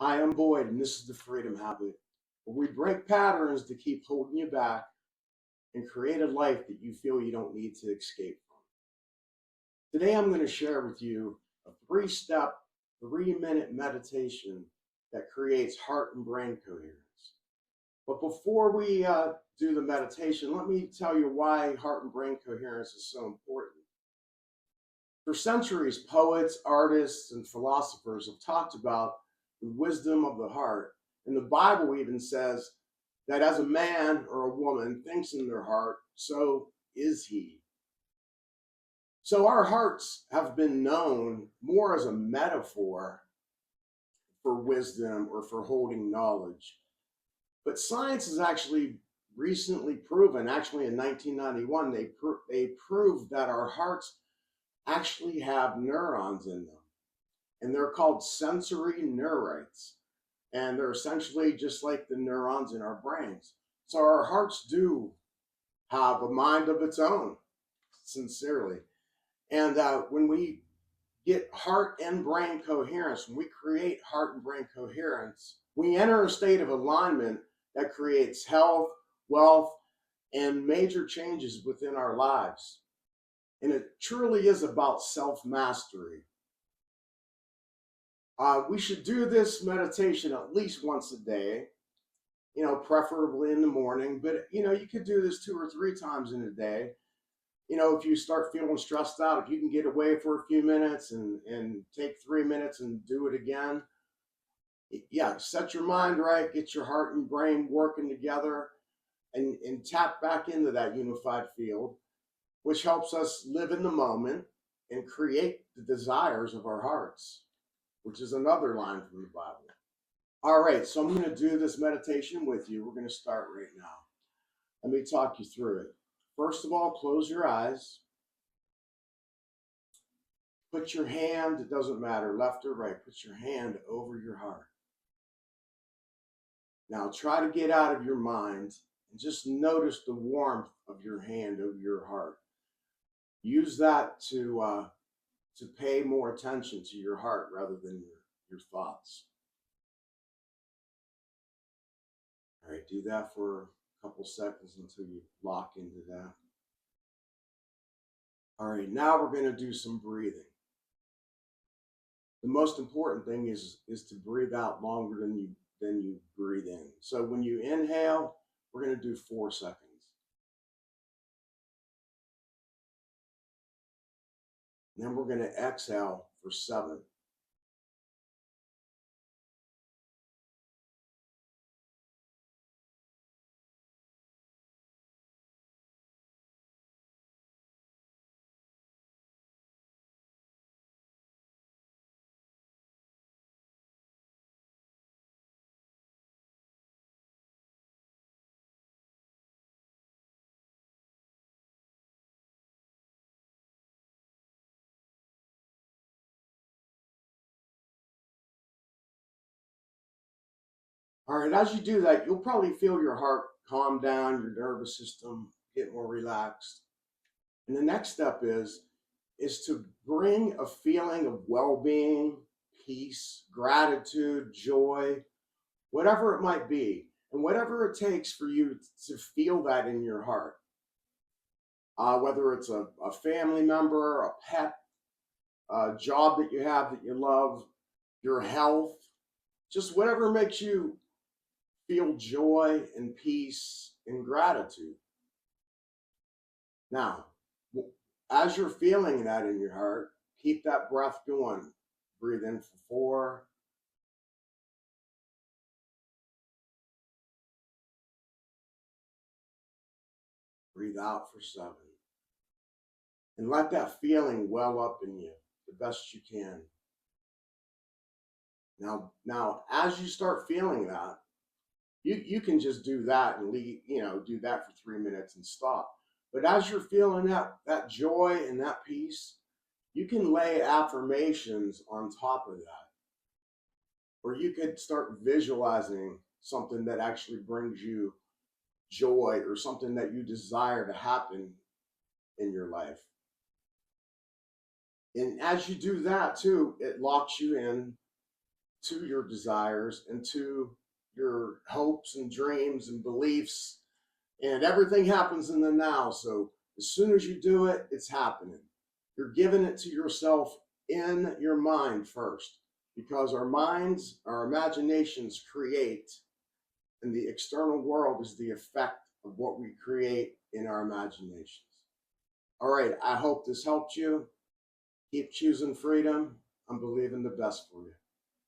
Hi, I'm Boyd, and this is the Freedom Habit, where we break patterns to keep holding you back and create a life that you feel you don't need to escape from. Today, I'm going to share with you a 3-step, 3-minute meditation that creates heart and brain coherence. But before we do the meditation, let me tell you why heart and brain coherence is so important. For centuries, poets, artists, and philosophers have talked about the wisdom of the heart. And the Bible even says that as a man or a woman thinks in their heart, so is he. So our hearts have been known more as a metaphor for wisdom or for holding knowledge. But science has actually recently proven, actually in 1991, they proved that our hearts actually have neurons in them. And they're called sensory neurites. And they're essentially just like the neurons in our brains. So our hearts do have a mind of its own, sincerely. And when we get heart and brain coherence, when we create heart and brain coherence, we enter a state of alignment that creates health, wealth, and major changes within our lives. And it truly is about self-mastery. We should do this meditation at least once a day, preferably in the morning, but, you could do this 2 or 3 times in a day. If you start feeling stressed out, if you can get away for a few minutes and take 3 minutes and do it again, yeah, set your mind right, get your heart and brain working together and tap back into that unified field, which helps us live in the moment and create the desires of our hearts, which is another line from the Bible. All right, so I'm going to do this meditation with you. We're going to start right now. Let me talk you through it. First of all, close your eyes. Put your hand, it doesn't matter, left or right, put your hand over your heart. Now try to get out of your mind and just notice the warmth of your hand over your heart. Use that to pay more attention to your heart rather than your thoughts. All right, do that for a couple seconds until you lock into that. All right, now we're going to do some breathing. The most important thing is to breathe out longer than you breathe in. So when you inhale, we're going to do 4 seconds. And then we're going to exhale for 7. All right, as you do that, you'll probably feel your heart calm down, your nervous system get more relaxed. And the next step is to bring a feeling of well-being, peace, gratitude, joy, whatever it might be, and whatever it takes for you to feel that in your heart. Whether it's a family member, a pet, a job that you have that you love, your health, just whatever makes you feel joy and peace and gratitude. Now, as you're feeling that in your heart, keep that breath going. Breathe in for 4. Breathe out for 7. And let that feeling well up in you the best you can. Now, as you start feeling that, you can just do that and do that for 3 minutes and stop. But as you're feeling that joy and that peace, you can lay affirmations on top of that. Or you could start visualizing something that actually brings you joy or something that you desire to happen in your life. And as you do that too, it locks you in to your desires and to your hopes and dreams and beliefs. And everything happens in the now. So as soon as you do it, it's happening. You're giving it to yourself in your mind first, because our minds, our imaginations create, and the external world is the effect of what we create in our imaginations. All right, I hope this helped you. Keep choosing freedom. I'm believing the best for you.